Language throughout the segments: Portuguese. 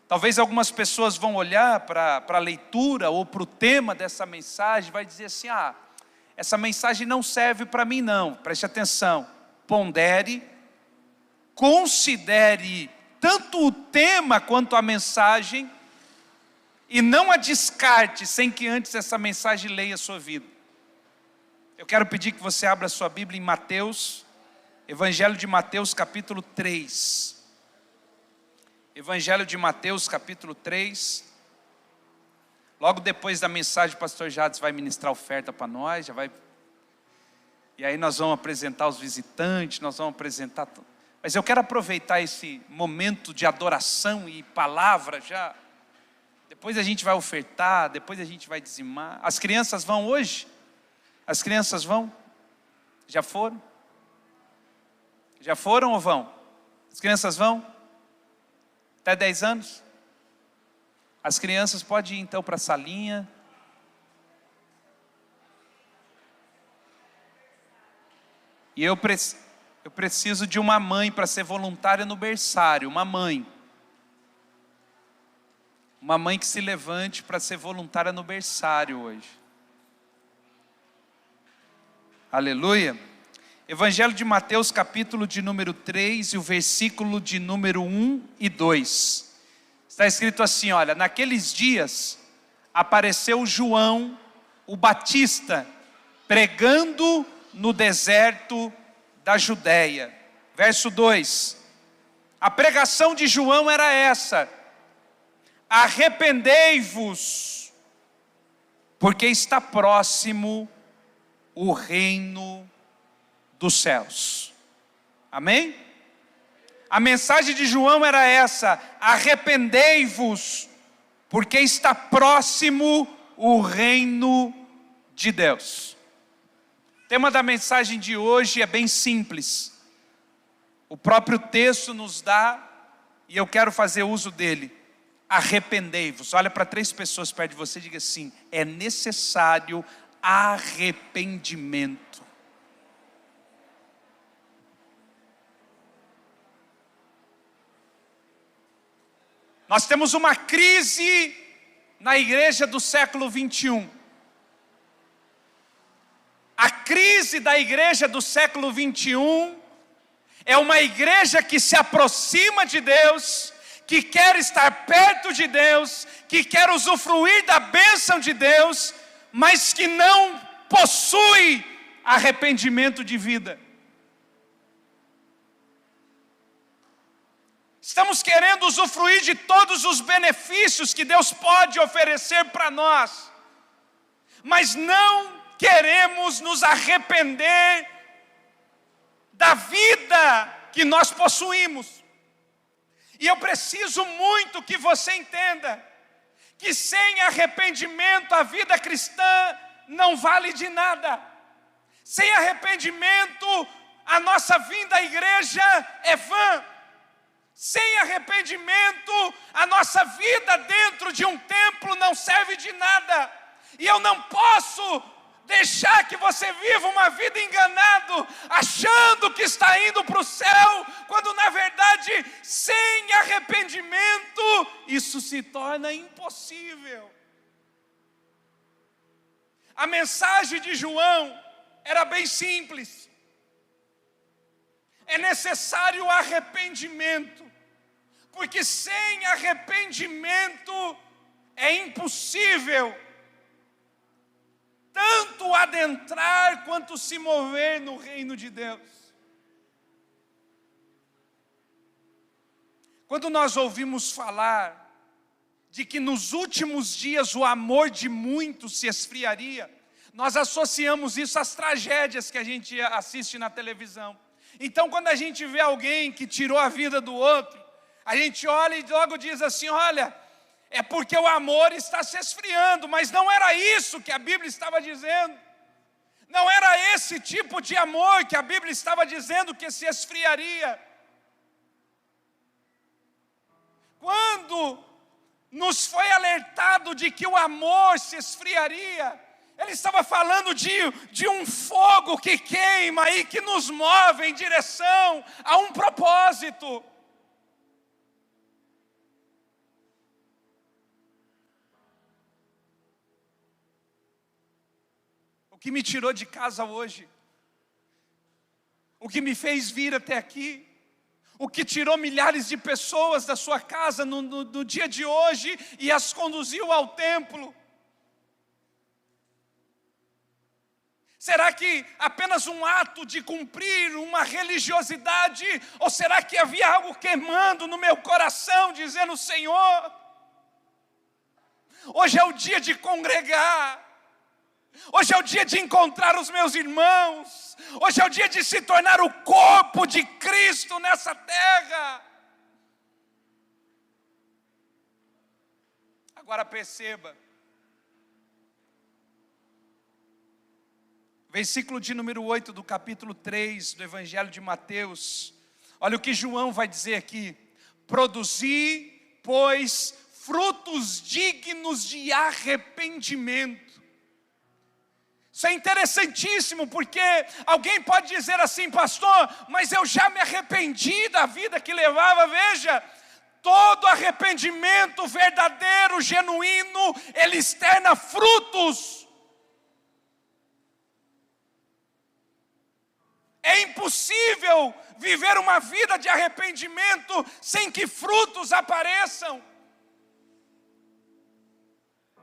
Talvez algumas pessoas vão olhar para a leitura ou para o tema dessa mensagem e vai dizer assim, essa mensagem não serve para mim não. Preste atenção, pondere, considere tanto o tema quanto a mensagem e não a descarte sem que antes essa mensagem leia a sua vida. Eu quero pedir que você abra a sua Bíblia em Mateus, Evangelho de Mateus capítulo 3. Evangelho de Mateus capítulo 3. Logo depois da mensagem o pastor Jades vai ministrar oferta para nós, e aí nós vamos apresentar os visitantes, nós vamos apresentar tudo. Mas eu quero aproveitar esse momento de adoração e palavra já. Depois a gente vai ofertar, depois a gente vai dizimar. As crianças vão hoje? As crianças vão? Já foram? Já foram ou vão? As crianças vão? Até 10 anos? As crianças podem ir então para a salinha. E eu preciso de uma mãe para ser voluntária no berçário. Uma mãe que se levante para ser voluntária no berçário hoje. Aleluia. Evangelho de Mateus, capítulo de número 3 e o versículo de número 1 e 2. Está escrito assim, olha, naqueles dias apareceu João, o Batista, pregando no deserto da Judéia. Verso 2. A pregação de João era essa: arrependei-vos, porque está próximo o reino dos céus. Amém? A mensagem de João era essa: arrependei-vos, porque está próximo o reino de Deus. O tema da mensagem de hoje é bem simples. O próprio texto nos dá, e eu quero fazer uso dele. Arrependei-vos. Olha para 3 pessoas perto de você e diga assim: é necessário arrependimento. Nós temos uma crise na igreja do século 21. A crise da igreja do século 21 é uma igreja que se aproxima de Deus, que quer estar perto de Deus, que quer usufruir da bênção de Deus, mas que não possui arrependimento de vida. Estamos querendo usufruir de todos os benefícios que Deus pode oferecer para nós, mas não queremos nos arrepender da vida que nós possuímos. E eu preciso muito que você entenda que sem arrependimento a vida cristã não vale de nada. Sem arrependimento a nossa vinda à igreja é vã. Sem arrependimento, a nossa vida dentro de um templo não serve de nada. E eu não posso deixar que você viva uma vida enganado, achando que está indo para o céu, quando na verdade, sem arrependimento, isso se torna impossível. A mensagem de João era bem simples. É necessário arrependimento, porque sem arrependimento é impossível tanto adentrar quanto se mover no reino de Deus. Quando nós ouvimos falar de que nos últimos dias o amor de muitos se esfriaria, nós associamos isso às tragédias que a gente assiste na televisão. Então, quando a gente vê alguém que tirou a vida do outro, a gente olha e logo diz assim: olha, é porque o amor está se esfriando. Mas não era isso que a Bíblia estava dizendo. Não era esse tipo de amor que a Bíblia estava dizendo que se esfriaria. Quando nos foi alertado de que o amor se esfriaria, ele estava falando de um fogo que queima e que nos move em direção a um propósito. que me tirou de casa hoje, o que me fez vir até aqui, o que tirou milhares de pessoas da sua casa no dia de hoje e as conduziu ao templo. Será que apenas um ato de cumprir uma religiosidade? Ou será que havia algo queimando no meu coração, dizendo: Senhor, hoje é o dia de congregar, hoje é o dia de encontrar os meus irmãos, hoje é o dia de se tornar o corpo de Cristo nessa terra. Agora perceba, versículo de número 8 do capítulo 3 do Evangelho de Mateus. Olha o que João vai dizer aqui: produzi, pois, frutos dignos de arrependimento. Isso é interessantíssimo, porque alguém pode dizer assim: pastor, mas eu já me arrependi da vida que levava. Veja, todo arrependimento verdadeiro, genuíno, ele externa frutos. É impossível viver uma vida de arrependimento sem que frutos apareçam.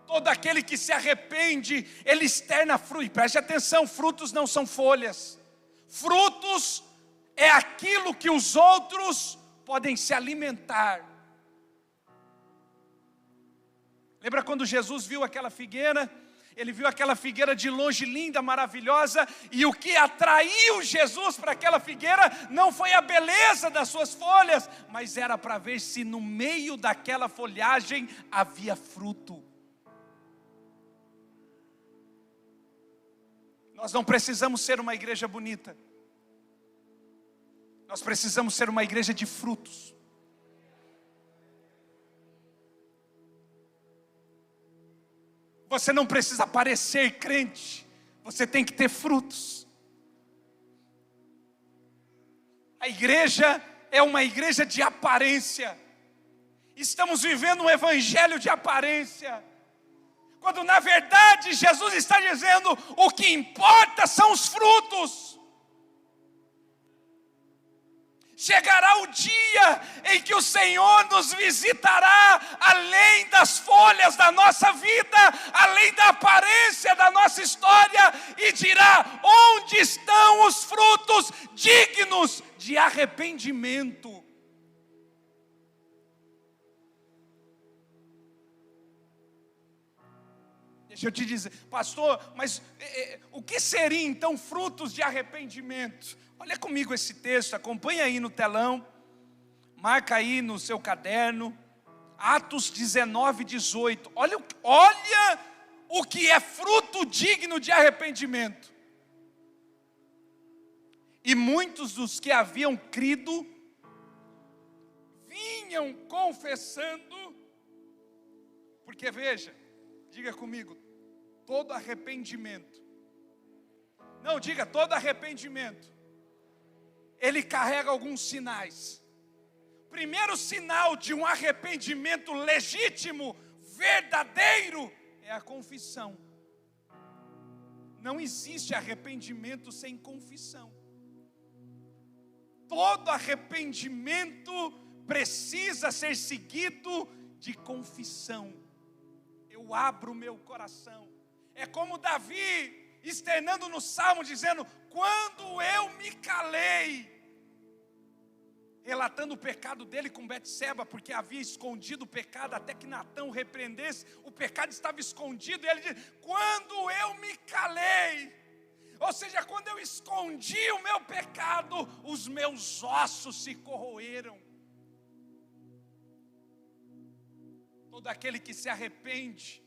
Todo aquele que se arrepende, ele externa frutos. E preste atenção, frutos não são folhas. Frutos é aquilo que os outros podem se alimentar. Lembra quando Jesus viu aquela figueira? Ele viu aquela figueira de longe, linda, maravilhosa, e o que atraiu Jesus para aquela figueira não foi a beleza das suas folhas, mas era para ver se no meio daquela folhagem havia fruto. Nós não precisamos ser uma igreja bonita, nós precisamos ser uma igreja de frutos. Você não precisa parecer crente, você tem que ter frutos. A igreja é uma igreja de aparência. Estamos vivendo um evangelho de aparência, quando na verdade Jesus está dizendo: o que importa são os frutos. Chegará o dia em que o Senhor nos visitará além das folhas da nossa vida, além da aparência da nossa história, e dirá: onde estão os frutos dignos de arrependimento? Deixa eu te dizer, pastor, mas o que seriam então frutos de arrependimento? Olha comigo esse texto, acompanha aí no telão, marca aí no seu caderno, Atos 19, 18. Olha o que é fruto digno de arrependimento. E muitos dos que haviam crido vinham confessando, porque veja, diga comigo, todo arrependimento, não, diga todo arrependimento, ele carrega alguns sinais. Primeiro sinal de um arrependimento legítimo, verdadeiro, é a confissão. Não existe arrependimento sem confissão. Todo arrependimento precisa ser seguido de confissão. Eu abro o meu coração. É como Davi externando no Salmo, dizendo: quando eu me calei, relatando o pecado dele com Betseba, porque havia escondido o pecado até que Natã o repreendesse. O pecado estava escondido, e ele diz: quando eu me calei, ou seja, quando eu escondi o meu pecado, os meus ossos se corroeram. Todo aquele que se arrepende,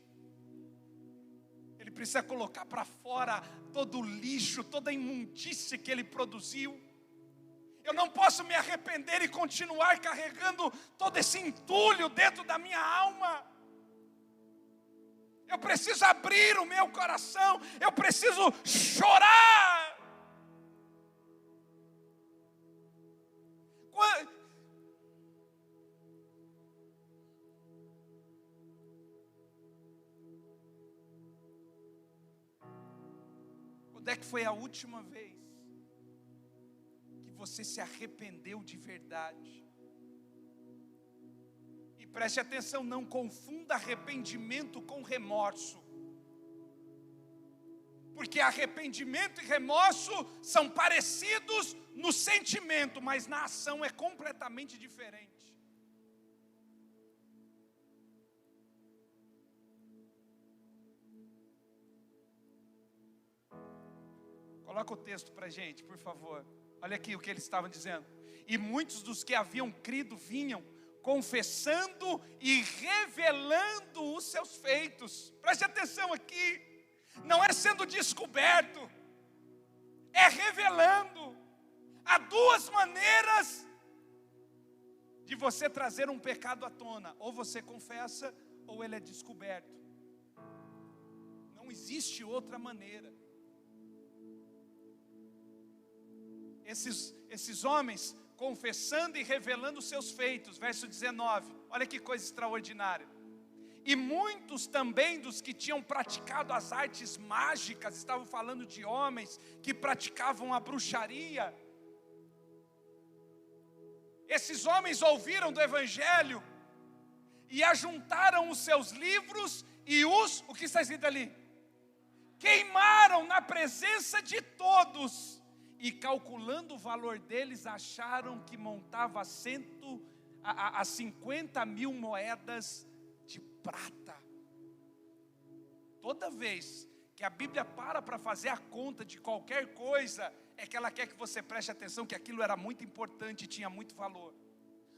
ele precisa colocar para fora todo o lixo, toda a imundície que ele produziu. Eu não posso me arrepender e continuar carregando todo esse entulho dentro da minha alma. Eu preciso abrir o meu coração, eu preciso chorar. Quando é que foi a última vez que você se arrependeu de verdade? E preste atenção, não confunda arrependimento com remorso. Porque arrependimento e remorso são parecidos no sentimento, mas na ação é completamente diferente. Coloca o texto para a gente, por favor. Olha aqui o que eles estavam dizendo. E muitos dos que haviam crido vinham confessando e revelando os seus feitos. Preste atenção aqui. Não é sendo descoberto, é revelando. Há duas maneiras de você trazer um pecado à tona: ou você confessa, ou ele é descoberto. Não existe outra maneira. Esses homens confessando e revelando os seus feitos, verso 19, olha que coisa extraordinária. E muitos também dos que tinham praticado as artes mágicas, estavam falando de homens que praticavam a bruxaria. Esses homens ouviram do Evangelho e ajuntaram os seus livros e o que está escrito ali? Queimaram na presença de todos. E calculando o valor deles, acharam que montava a 50 mil moedas de prata. Toda vez que a Bíblia para fazer a conta de qualquer coisa, é que ela quer que você preste atenção que aquilo era muito importante e tinha muito valor.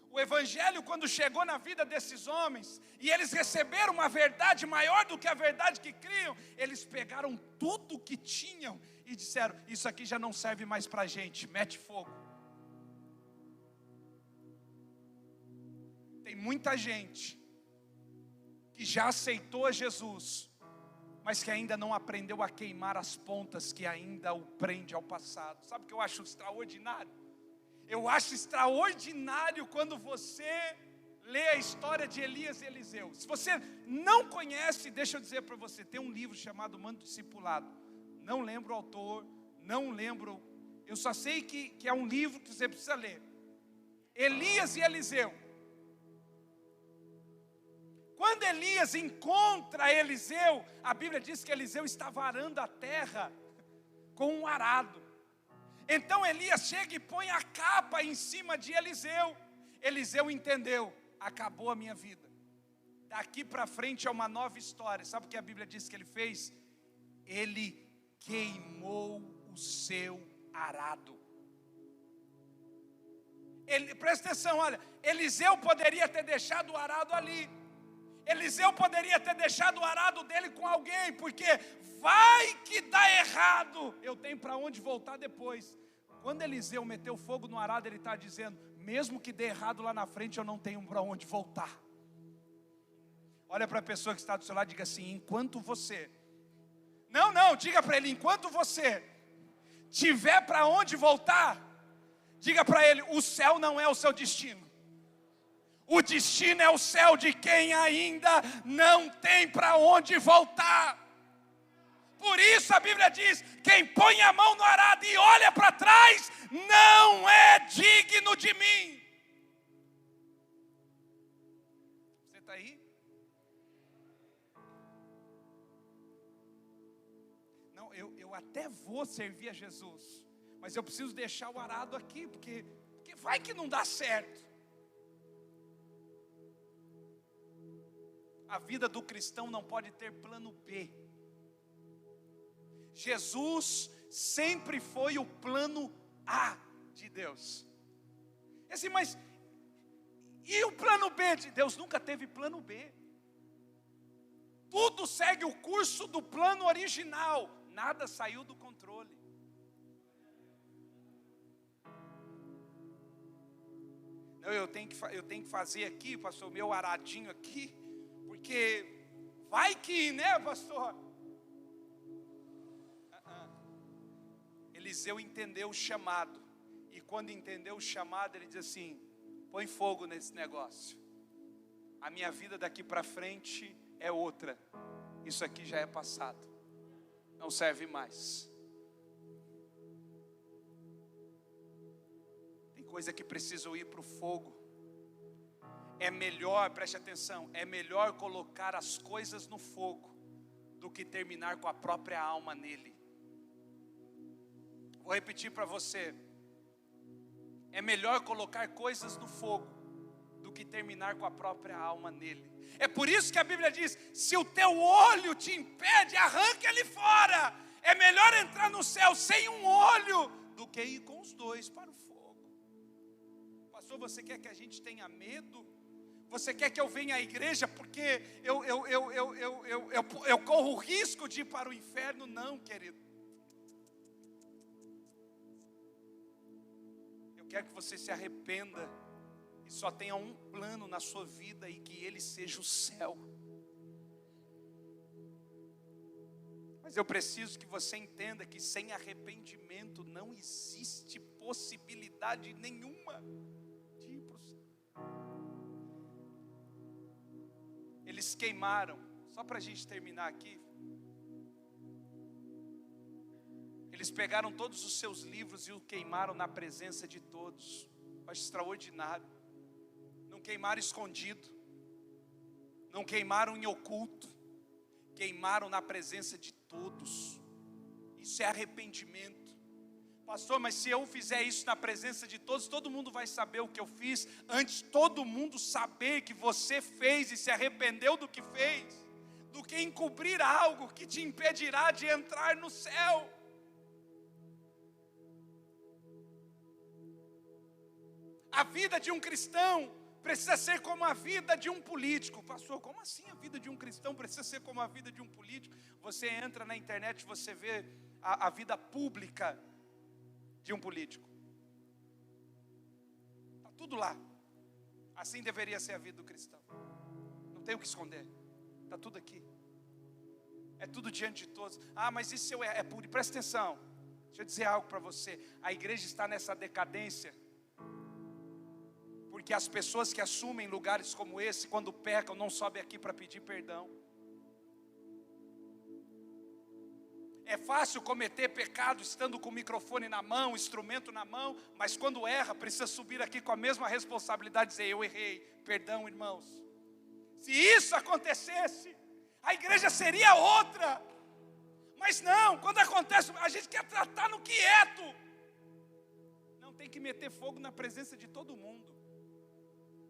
O Evangelho, quando chegou na vida desses homens, e eles receberam uma verdade maior do que a verdade que criam, eles pegaram tudo o que tinham e disseram: isso aqui já não serve mais para a gente, mete fogo. Tem muita gente que já aceitou a Jesus, mas que ainda não aprendeu a queimar as pontas que ainda o prende ao passado. Sabe o que eu acho extraordinário? Eu acho extraordinário quando você lê a história de Elias e Eliseu. Se você não conhece, deixa eu dizer para você, tem um livro chamado Manto Discipulado. Não lembro o autor, não lembro, eu só sei que é um livro que você precisa ler. Elias e Eliseu. Quando Elias encontra Eliseu, a Bíblia diz que Eliseu estava arando a terra com um arado. Então Elias chega e põe a capa em cima de Eliseu. Eliseu entendeu: acabou a minha vida, daqui para frente é uma nova história. Sabe o que a Bíblia diz que ele fez? Ele queimou o seu arado. Presta atenção, olha, Eliseu poderia ter deixado o arado ali. Eliseu poderia ter deixado o arado dele com alguém, porque vai que dá errado, eu tenho para onde voltar depois. Quando Eliseu meteu fogo no arado, ele está dizendo: mesmo que dê errado lá na frente, eu não tenho para onde voltar. Olha para a pessoa que está do seu lado e diga assim: enquanto você, não, diga para ele, enquanto você tiver para onde voltar, diga para ele: o céu não é o seu destino. O destino é o céu de quem ainda não tem para onde voltar. Por isso a Bíblia diz: quem põe a mão no arado e olha para trás, não é digno de mim. Você está aí? Não, eu até vou servir a Jesus, mas eu preciso deixar o arado aqui, porque vai que não dá certo. A vida do cristão não pode ter plano B. Jesus sempre foi o plano A de Deus. Assim, mas e o plano B de Deus? Nunca teve plano B. Tudo segue o curso do plano original. Nada saiu do controle. Não, eu tenho que fazer aqui, pastor, meu aradinho aqui, porque vai que, né, pastor? Eliseu entendeu o chamado, e quando entendeu o chamado, ele diz assim: põe fogo nesse negócio, a minha vida daqui para frente é outra, isso aqui já é passado, não serve mais. coisa que precisam ir para o fogo. É melhor, preste atenção, é melhor colocar as coisas no fogo do que terminar com a própria alma nele. Vou repetir para você. É melhor colocar coisas no fogo do que terminar com a própria alma nele. É por isso que a Bíblia diz: se o teu olho te impede, arranca ele fora. É melhor entrar no céu sem um olho do que ir com os dois para o fogo. Pastor, você quer que a gente tenha medo? Você quer que eu venha à igreja porque eu corro o risco de ir para o inferno? Não, querido. Eu quero que você se arrependa e só tenha um plano na sua vida, e que ele seja o céu. Mas eu preciso que você entenda que sem arrependimento não existe possibilidade nenhuma de ir para o céu. Eles queimaram, só para a gente terminar aqui, eles pegaram todos os seus livros e o queimaram na presença de todos. Eu acho extraordinário. Não queimaram escondido, não queimaram em oculto, queimaram na presença de todos. Isso é arrependimento. Pastor, mas se eu fizer isso na presença de todos, todo mundo vai saber o que eu fiz. Antes todo mundo saber que você fez e se arrependeu do que fez, do que encobrir algo que te impedirá de entrar no céu. A vida de um cristão precisa ser como a vida de um político. Pastor, como assim a vida de um cristão precisa ser como a vida de um político? Você entra na internet, você vê a vida pública de um político. Está tudo lá. Assim deveria ser a vida do cristão. Não tem o que esconder. Está tudo aqui. É tudo diante de todos. Ah, mas isso é puro. Presta atenção. Deixa eu dizer algo para você. A igreja está nessa decadência porque as pessoas que assumem lugares como esse, quando pecam, não sobem aqui para pedir perdão. É fácil cometer pecado estando com o microfone na mão, instrumento na mão, mas quando erra, precisa subir aqui com a mesma responsabilidade e dizer: eu errei, perdão, irmãos. Se isso acontecesse, a igreja seria outra. Mas não, quando acontece, a gente quer tratar no quieto. Não tem que meter fogo na presença de todo mundo.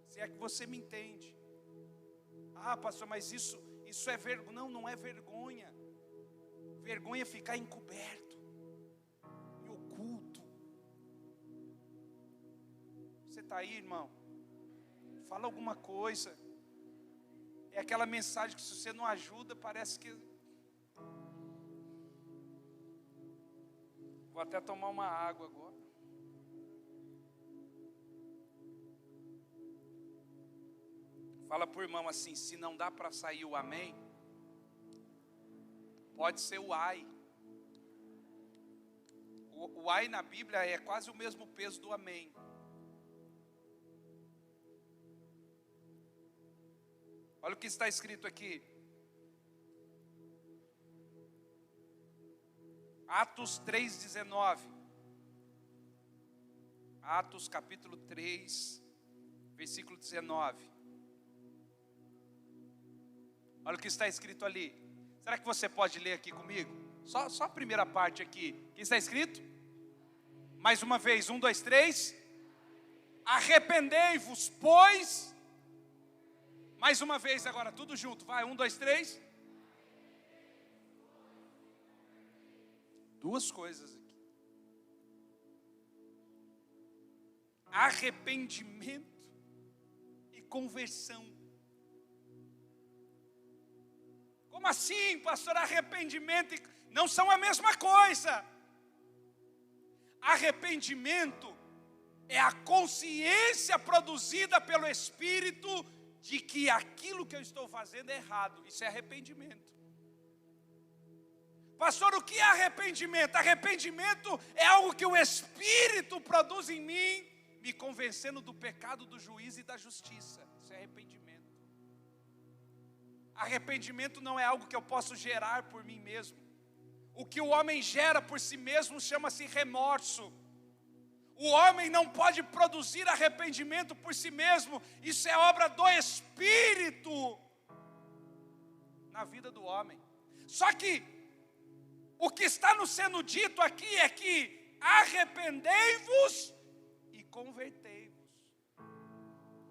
Se é que você me entende. Ah, pastor, mas isso é vergonha. Não, não é vergonha. Vergonha é ficar encoberto, em oculto. Você está aí, irmão? Fala alguma coisa. É aquela mensagem que, se você não ajuda, parece que... Vou até tomar uma água agora. Fala para o irmão assim: se não dá para sair o amém, pode ser o ai. O ai na Bíblia é quase o mesmo peso do amém. Olha o que está escrito aqui. Atos 3,19. Atos capítulo 3, versículo 19. Olha o que está escrito ali. Será que você pode ler aqui comigo? Só a primeira parte aqui. O que está escrito? Mais uma vez, 1, 2, 3. Arrependei-vos, pois. Mais uma vez agora, tudo junto. Vai, 1, 2, 3. Duas coisas aqui. Arrependimento e conversão. Como assim, pastor? Arrependimento não são a mesma coisa. Arrependimento é a consciência produzida pelo Espírito de que aquilo que eu estou fazendo é errado. Isso é arrependimento. Pastor, o que é arrependimento? Arrependimento é algo que o Espírito produz em mim, me convencendo do pecado, do juízo e da justiça. Isso é arrependimento. Arrependimento não é algo que eu posso gerar por mim mesmo. O que o homem gera por si mesmo chama-se remorso. O homem não pode produzir arrependimento por si mesmo. Isso é obra do Espírito na vida do homem. Só que o que está nos sendo dito aqui é que arrependei-vos e convertei-vos.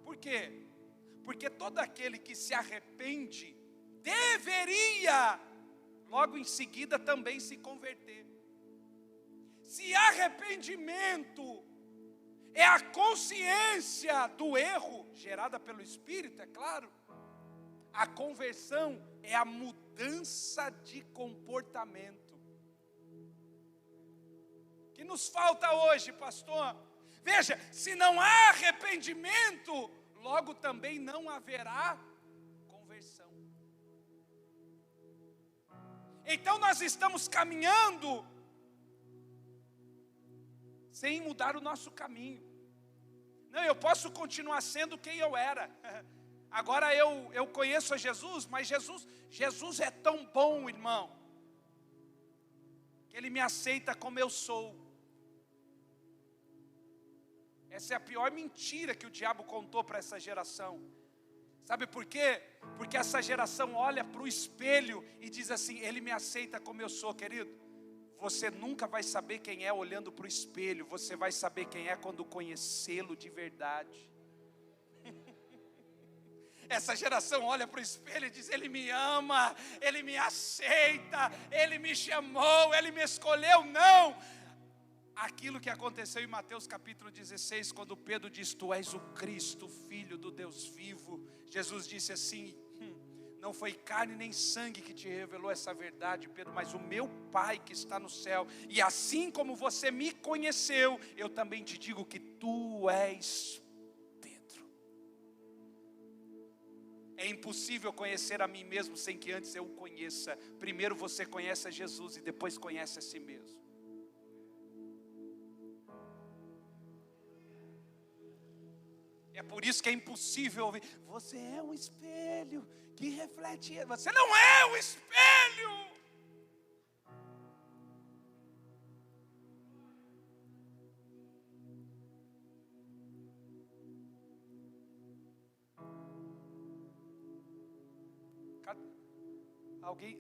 Por quê? Porque todo aquele que se arrepende deveria logo em seguida também se converter. Se arrependimento é a consciência do erro gerada pelo Espírito, é claro, a conversão é a mudança de comportamento. O que nos falta hoje, pastor? Veja, se não há arrependimento, logo também não haverá conversão. Então nós estamos caminhando sem mudar o nosso caminho. Não, eu posso continuar sendo quem eu era. Agora eu conheço a Jesus, mas Jesus é tão bom, irmão, que Ele me aceita como eu sou. Essa é a pior mentira que o diabo contou para essa geração. Sabe por quê? Porque essa geração olha para o espelho e diz assim: Ele me aceita como eu sou, querido. Você nunca vai saber quem é olhando para o espelho. Você vai saber quem é quando conhecê-lo de verdade. Essa geração olha para o espelho e diz: Ele me ama, Ele me aceita, Ele me chamou, Ele me escolheu. Não! Aquilo que aconteceu em Mateus capítulo 16, quando Pedro diz: Tu és o Cristo, Filho do Deus vivo. Jesus disse assim: Não foi carne nem sangue que te revelou essa verdade, Pedro, mas o meu Pai que está no céu. E assim como você me conheceu, eu também te digo que tu és Pedro. É impossível conhecer a mim mesmo sem que antes eu o conheça. Primeiro você conhece a Jesus e depois conhece a si mesmo. É por isso que é impossível ouvir: Você é um espelho que reflete. Você não é um espelho.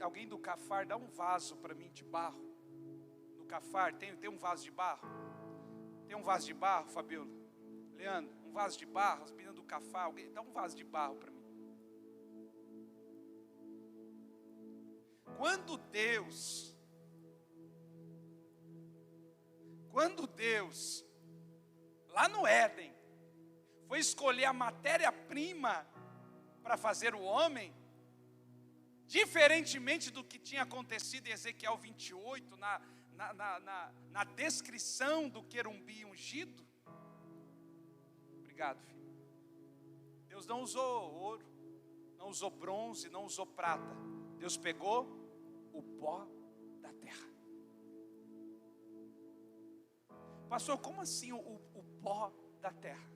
Alguém do Cafar, dá um vaso para mim de barro. No Cafar, tem um vaso de barro? Tem um vaso de barro, Fabiola? Leandro, um vaso de barro, as meninas do Cafar, alguém dá um vaso de barro para mim. Quando Deus, lá no Éden, foi escolher a matéria-prima para fazer o homem, diferentemente do que tinha acontecido em Ezequiel 28, na descrição do querumbi ungido. Obrigado, filho. Deus não usou ouro, não usou bronze, não usou prata. Deus pegou o pó da terra. Pastor, como assim o pó da terra?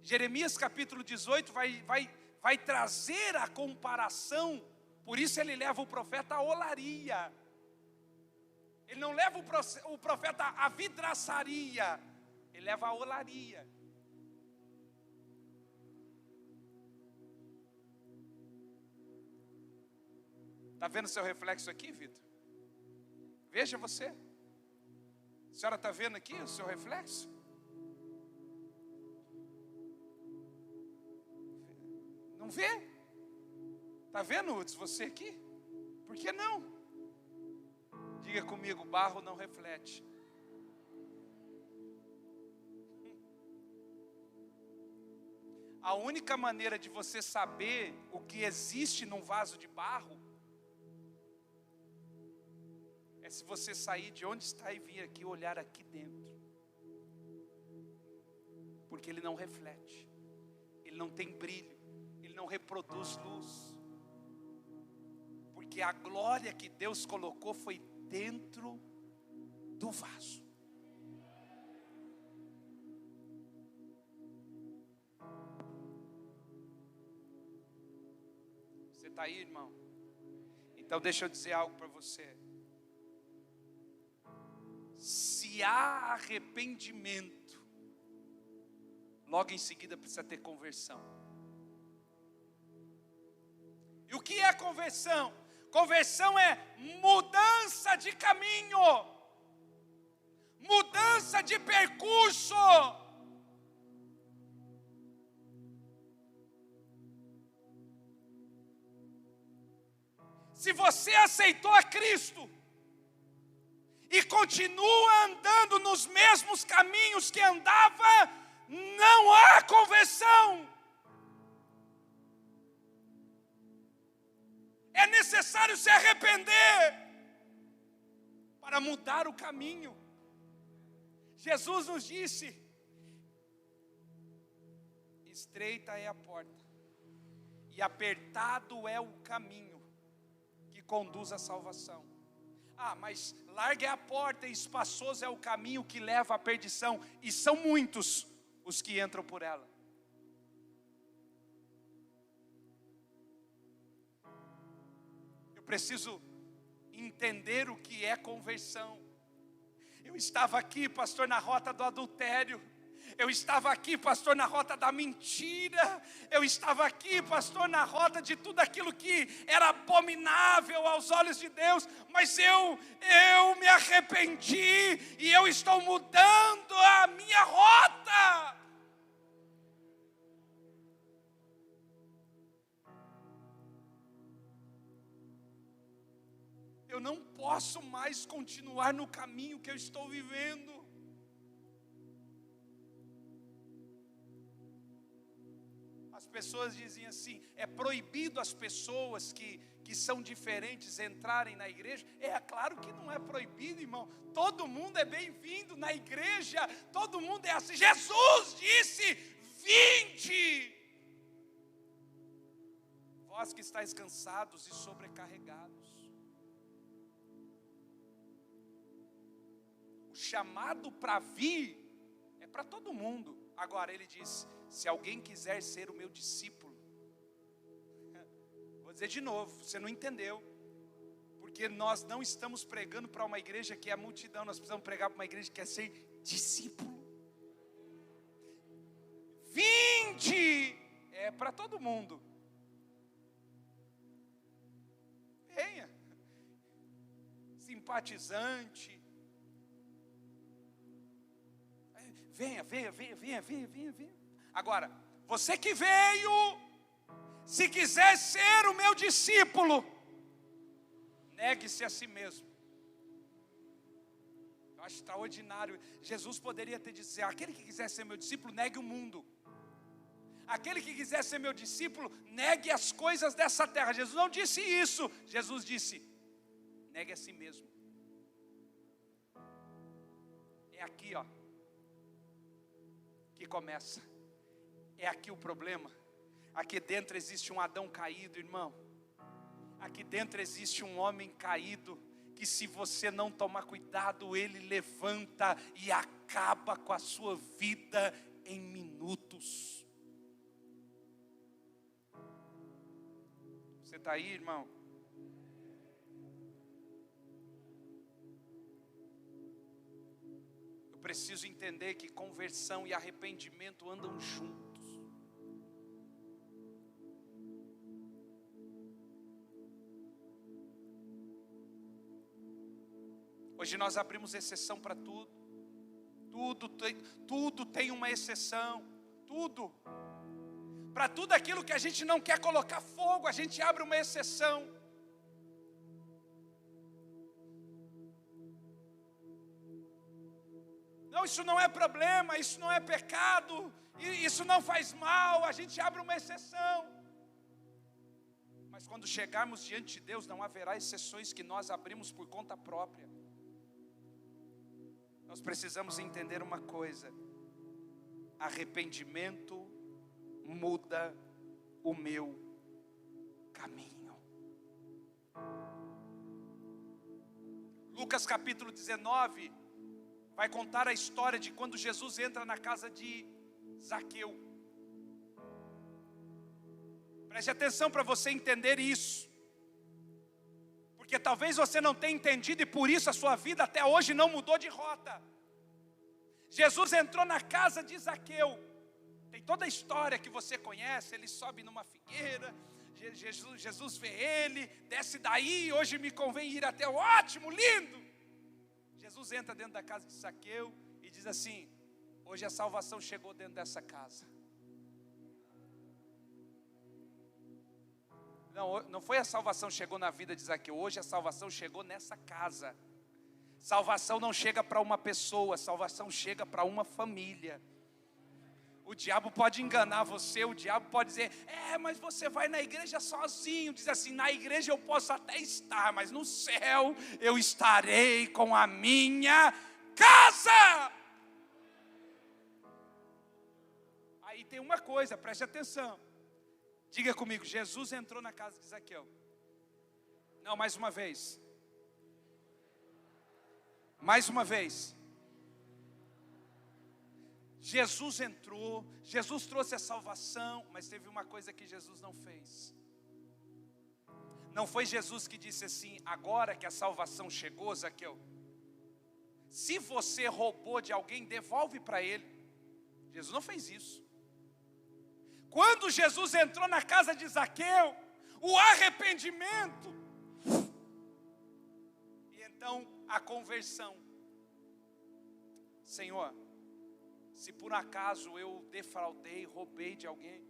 Jeremias capítulo 18 vai trazer a comparação. Por isso ele leva o profeta à olaria. Ele não leva o profeta à vidraçaria. Ele leva à olaria. Está vendo seu reflexo aqui, Vitor? Veja você. A senhora está vendo aqui o seu reflexo? Não vê? Está vendo, Uds, você aqui? Por que não? Diga comigo: barro não reflete. A única maneira de você saber o que existe num vaso de barro é se você sair de onde está e vir aqui olhar aqui dentro. Porque ele não reflete, ele não tem brilho, ele não reproduz luz. Porque a glória que Deus colocou foi dentro do vaso. Você está aí, irmão? Então deixa eu dizer algo para você. Se se há arrependimento, logo em seguida precisa ter conversão. E o que é conversão? Conversão é mudança de caminho, mudança de percurso. Se você aceitou a Cristo e continua andando nos mesmos caminhos que andava, não há conversão. É necessário se arrepender para mudar o caminho. Jesus nos disse: estreita é a porta e apertado é o caminho que conduz à salvação. Mas larga é a porta e espaçoso é o caminho que leva à perdição, e são muitos os que entram por ela. Eu preciso entender o que é conversão. Eu estava aqui, pastor, na rota do adultério. Eu estava aqui, pastor, na rota da mentira. Eu estava aqui, pastor, na rota de tudo aquilo que era abominável aos olhos de Deus. Mas eu me arrependi e eu estou mudando a minha rota. Eu não posso mais continuar no caminho que eu estou vivendo. As pessoas dizem assim: é proibido as pessoas que são diferentes entrarem na igreja. É claro que não é proibido, irmão. Todo mundo é bem-vindo na igreja. Todo mundo é assim. Jesus disse: vinde, vós que estáis cansados e sobrecarregados. O chamado para vir é para todo mundo. Agora ele diz: se alguém quiser ser o meu discípulo, vou dizer de novo, você não entendeu, porque nós não estamos pregando para uma igreja que é a multidão, nós precisamos pregar para uma igreja que quer ser discípulo. Vinde, é para todo mundo. Venha, simpatizante, venha. Agora, você que veio, se quiser ser o meu discípulo, negue-se a si mesmo. Eu acho extraordinário. Jesus poderia ter dito: aquele que quiser ser meu discípulo, negue o mundo. Aquele que quiser ser meu discípulo, negue as coisas dessa terra. Jesus não disse isso. Jesus disse: negue a si mesmo. É aqui, que começa. É aqui o problema. Aqui dentro existe um Adão caído, irmão. Aqui dentro existe um homem caído, que se você não tomar cuidado, ele levanta e acaba com a sua vida em minutos. Você está aí, irmão? Eu preciso entender que conversão e arrependimento andam juntos. Hoje nós abrimos exceção para tudo. Tudo tem uma exceção. Tudo. Para tudo aquilo que a gente não quer colocar fogo, a gente abre uma exceção. Não, isso não é problema, isso não é pecado, isso não faz mal, a gente abre uma exceção. Mas quando chegarmos diante de Deus, não haverá exceções que nós abrimos por conta própria. Nós precisamos entender uma coisa: arrependimento muda o meu caminho. Lucas capítulo 19 vai contar a história de quando Jesus entra na casa de Zaqueu. Preste atenção para você entender isso, porque talvez você não tenha entendido e por isso a sua vida até hoje não mudou de rota. Jesus entrou na casa de Zaqueu. Tem toda a história que você conhece. Ele sobe numa figueira, Jesus vê ele, desce daí, hoje me convém ir até o ótimo, lindo. Jesus entra dentro da casa de Zaqueu e diz assim: hoje a salvação chegou dentro dessa casa. Não foi a salvação chegou na vida de Zaqueu, hoje a salvação chegou nessa casa. Salvação não chega para uma pessoa, salvação chega para uma família. O diabo pode enganar você, o diabo pode dizer: mas você vai na igreja sozinho. Diz assim: na igreja eu posso até estar, mas no céu eu estarei com a minha casa. Aí tem uma coisa, preste atenção. Diga comigo: Jesus entrou na casa de Zaqueu. Não, mais uma vez. Mais uma vez. Jesus entrou, Jesus trouxe a salvação, mas teve uma coisa que Jesus não fez. Não foi Jesus que disse assim: agora que a salvação chegou, Zaqueu, se você roubou de alguém, devolve para ele. Jesus não fez isso. Quando Jesus entrou na casa de Zaqueu, o arrependimento, e então a conversão. Senhor, se por acaso eu defraudei, roubei de alguém,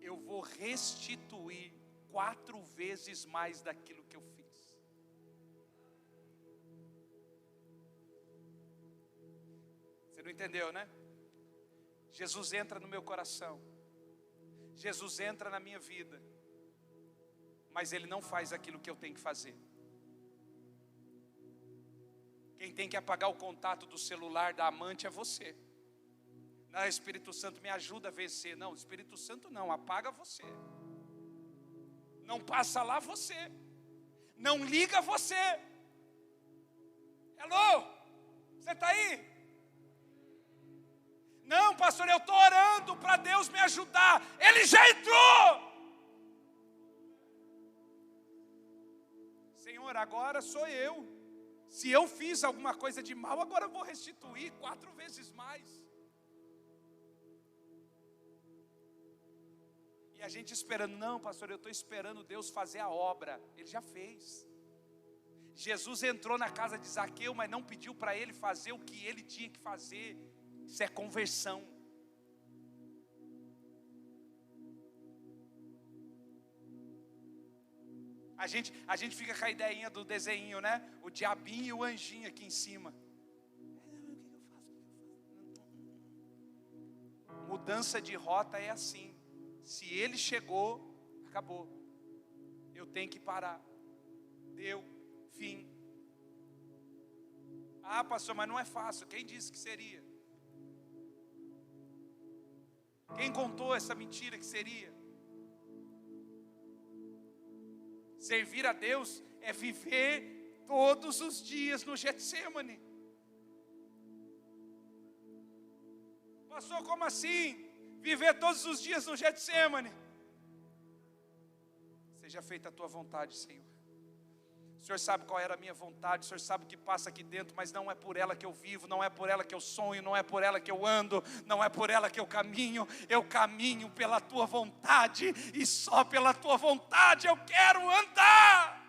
eu vou restituir 4 vezes mais daquilo que eu fiz. Você não entendeu, né? Jesus entra no meu coração, Jesus entra na minha vida, mas Ele não faz aquilo que eu tenho que fazer. Quem tem que apagar o contato do celular da amante é você. Não, Espírito Santo me ajuda a vencer. Não, Espírito Santo não, apaga você. Não passa lá você. Não liga você. Hello? Você está aí? Não, pastor, eu estou orando para Deus me ajudar. Ele já entrou. Senhor, agora sou eu. Se eu fiz alguma coisa de mal, agora eu vou restituir 4 vezes mais. E a gente esperando: não, pastor, eu estou esperando Deus fazer a obra. Ele já fez. Jesus entrou na casa de Zaqueu, mas não pediu para ele fazer o que ele tinha que fazer. Isso é conversão. A gente fica com a ideinha do desenho, né? O diabinho e o anjinho aqui em cima. Mudança de rota é assim. Se ele chegou, acabou. Eu tenho que parar. Deu, fim. Ah, pastor, mas não é fácil. Quem disse que seria? Quem contou essa mentira que seria? Servir a Deus é viver todos os dias no Getsêmani. Pastor, como assim? Viver todos os dias no Getsêmani. Seja feita a tua vontade, Senhor. O Senhor sabe qual era a minha vontade, o Senhor sabe o que passa aqui dentro, mas não é por ela que eu vivo, não é por ela que eu sonho, não é por ela que eu ando, não é por ela que eu caminho pela tua vontade, e só pela tua vontade eu quero andar.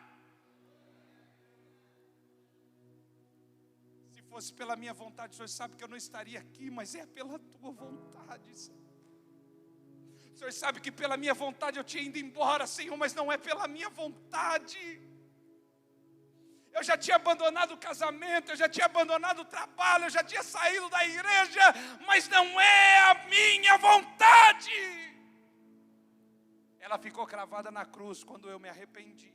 Se fosse pela minha vontade, o Senhor sabe que eu não estaria aqui, mas é pela tua vontade, Senhor. O Senhor sabe que pela minha vontade eu tinha ido embora, Senhor, mas não é pela minha vontade. Eu já tinha abandonado o casamento, eu já tinha abandonado o trabalho, eu já tinha saído da igreja, mas não é a minha vontade. Ela ficou cravada na cruz quando eu me arrependi.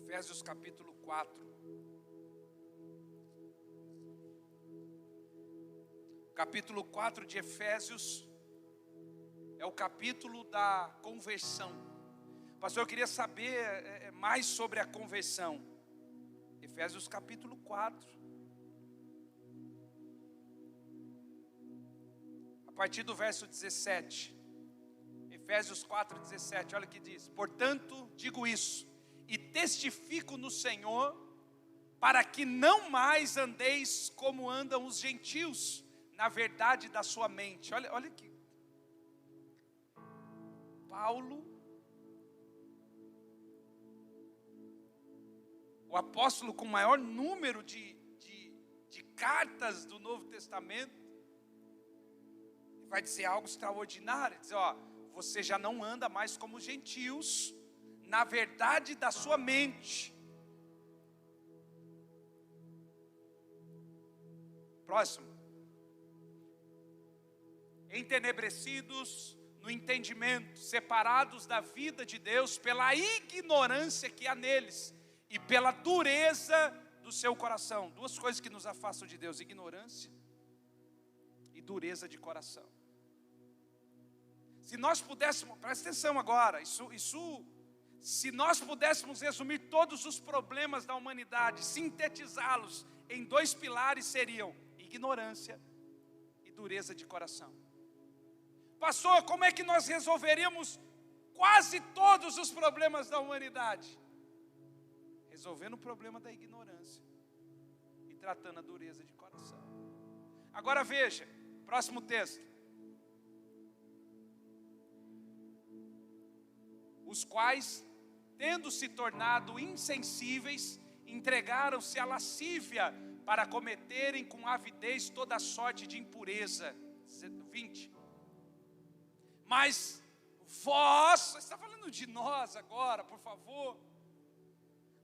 Efésios capítulo 4. Capítulo 4 de Efésios é o capítulo da conversão. Pastor, eu queria saber mais sobre a conversão. Efésios capítulo 4. partir do verso 17. Efésios 4:17, olha o que diz: portanto, digo isso, e testifico no Senhor, para que não mais andeis como andam os gentios, na verdade da sua mente. Olha aqui. Paulo, o apóstolo com o maior número de cartas do Novo Testamento, vai dizer algo extraordinário, dizer, você já não anda mais como gentios, na verdade da sua mente. Próximo. Entenebrecidos no entendimento, separados da vida de Deus pela ignorância que há neles e pela dureza do seu coração. Duas coisas que nos afastam de Deus: ignorância e dureza de coração. Se nós pudéssemos, presta atenção agora, se nós pudéssemos resumir todos os problemas da humanidade, sintetizá-los em dois pilares, seriam ignorância e dureza de coração. Pastor, como é que nós resolveríamos quase todos os problemas da humanidade? Resolvendo o problema da ignorância e tratando a dureza de coração. Agora veja, próximo texto. Os quais, tendo se tornado insensíveis, entregaram-se à lascívia para cometerem com avidez toda sorte de impureza. 20. Mas vós, você está falando de nós agora, por favor.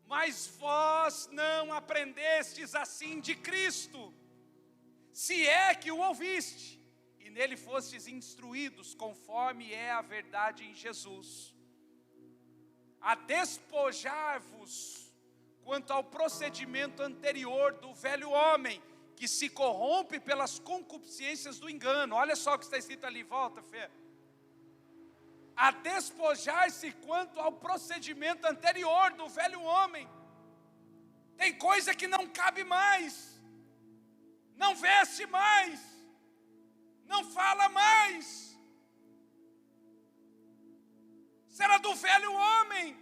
Mas vós não aprendestes assim de Cristo, se é que o ouviste, e nele fostes instruídos, conforme é a verdade em Jesus, a despojar-vos quanto ao procedimento anterior do velho homem, que se corrompe pelas concupiscências do engano. Olha só o que está escrito ali, volta, Fê. A despojar-se quanto ao procedimento anterior do velho homem. Tem coisa que não cabe mais, não veste mais, não fala mais. Será do velho homem.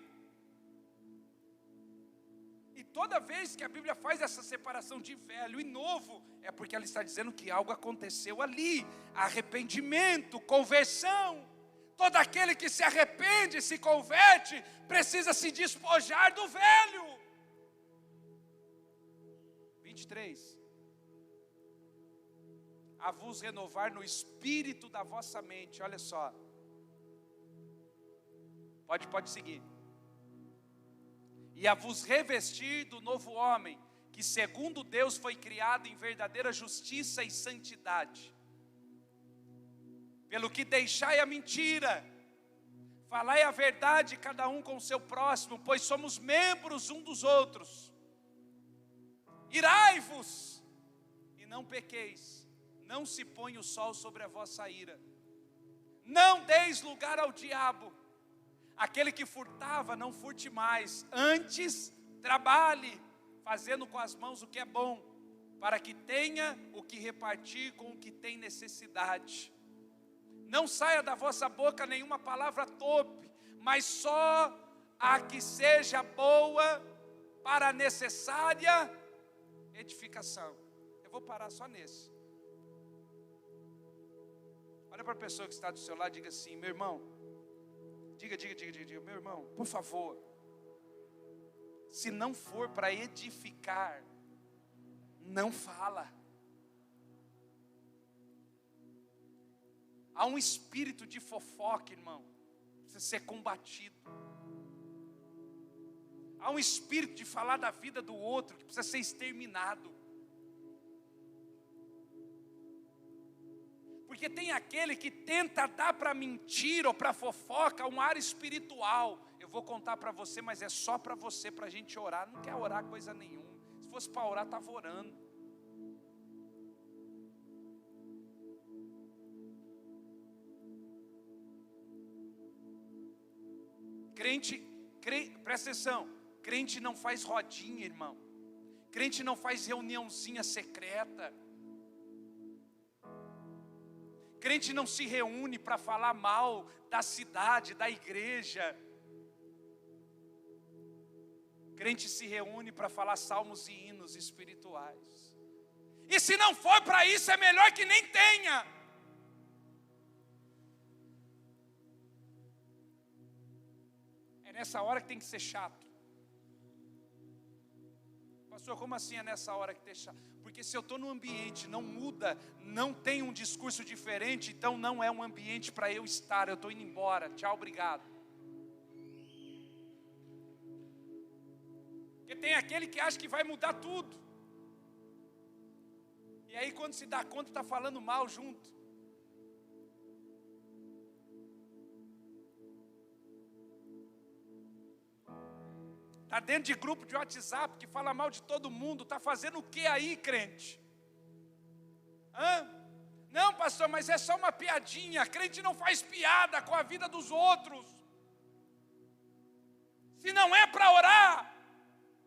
E toda vez que a Bíblia faz essa separação de velho e novo, é porque ela está dizendo que algo aconteceu ali. Arrependimento, conversão. Todo aquele que se arrepende, se converte, precisa se despojar do velho. 23. A vos renovar no espírito da vossa mente. Olha só. Pode seguir. E a vos revestir do novo homem, que segundo Deus foi criado em verdadeira justiça e santidade. Pelo que deixai a mentira, falai a verdade cada um com o seu próximo, pois somos membros um dos outros. Irai-vos e não pequeis, não se põe o sol sobre a vossa ira. Não deis lugar ao diabo. Aquele que furtava, não furte mais, antes trabalhe, fazendo com as mãos o que é bom, para que tenha o que repartir com o que tem necessidade. Não saia da vossa boca nenhuma palavra torpe, mas só a que seja boa para a necessária edificação. Eu vou parar só nesse. Olha para a pessoa que está do seu lado e diga assim: meu irmão, diga, meu irmão, por favor, se não for para edificar, não fala. Há um espírito de fofoca, irmão, precisa ser combatido. Há um espírito de falar da vida do outro que precisa ser exterminado. Porque tem aquele que tenta dar para mentira ou para fofoca um ar espiritual. Eu vou contar para você, mas é só para você, para a gente orar. Não quer orar coisa nenhuma. Se fosse para orar, estava orando. Presta atenção, crente não faz rodinha, irmão. Crente não faz reuniãozinha secreta. Crente não se reúne para falar mal da cidade, da igreja. Crente se reúne para falar salmos e hinos espirituais. E se não for para isso, é melhor que nem tenha. É nessa hora que tem que ser chato. Pastor, como assim é nessa hora que tem que ser chato? Porque se eu estou no ambiente, não muda, não tem um discurso diferente, então não é um ambiente para eu estar, eu estou indo embora. Tchau, obrigado. Porque tem aquele que acha que vai mudar tudo. E aí quando se dá conta, está falando mal junto. Está dentro de grupo de WhatsApp que fala mal de todo mundo. Está fazendo o que aí, crente? Não, pastor, mas é só uma piadinha. Crente não faz piada com a vida dos outros. Se não é para orar,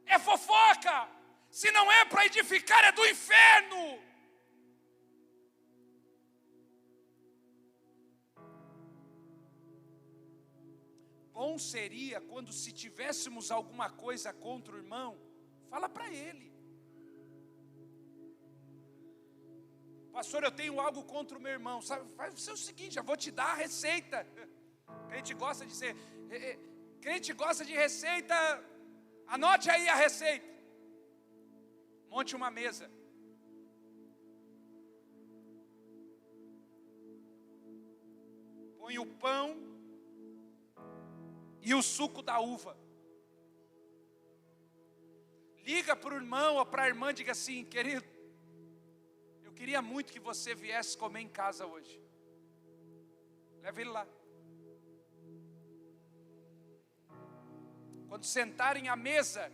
é fofoca. Se não é para edificar, é do inferno. Bom seria quando, se tivéssemos alguma coisa contra o irmão, fala para ele. Pastor, eu tenho algo contra o meu irmão. Sabe, faz o seguinte, eu vou te dar a receita. Crente gosta de ser, crente gosta de receita. Anote aí a receita. Monte uma mesa. Põe o pão e o suco da uva. Liga para o irmão ou para a irmã e diga assim: querido, eu queria muito que você viesse comer em casa hoje. Leva ele lá. Quando sentarem à mesa,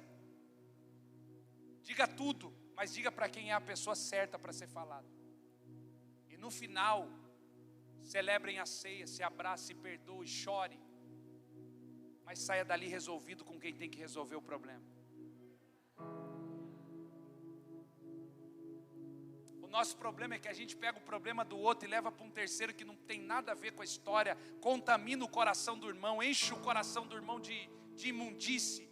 diga tudo, mas diga para quem é a pessoa certa para ser falado. E no final, celebrem a ceia, se abrace, se perdoe, chore. Mas saia dali resolvido com quem tem que resolver o problema. O nosso problema é que a gente pega o problema do outro e leva para um terceiro que não tem nada a ver com a história, contamina o coração do irmão, enche o coração do irmão de imundície.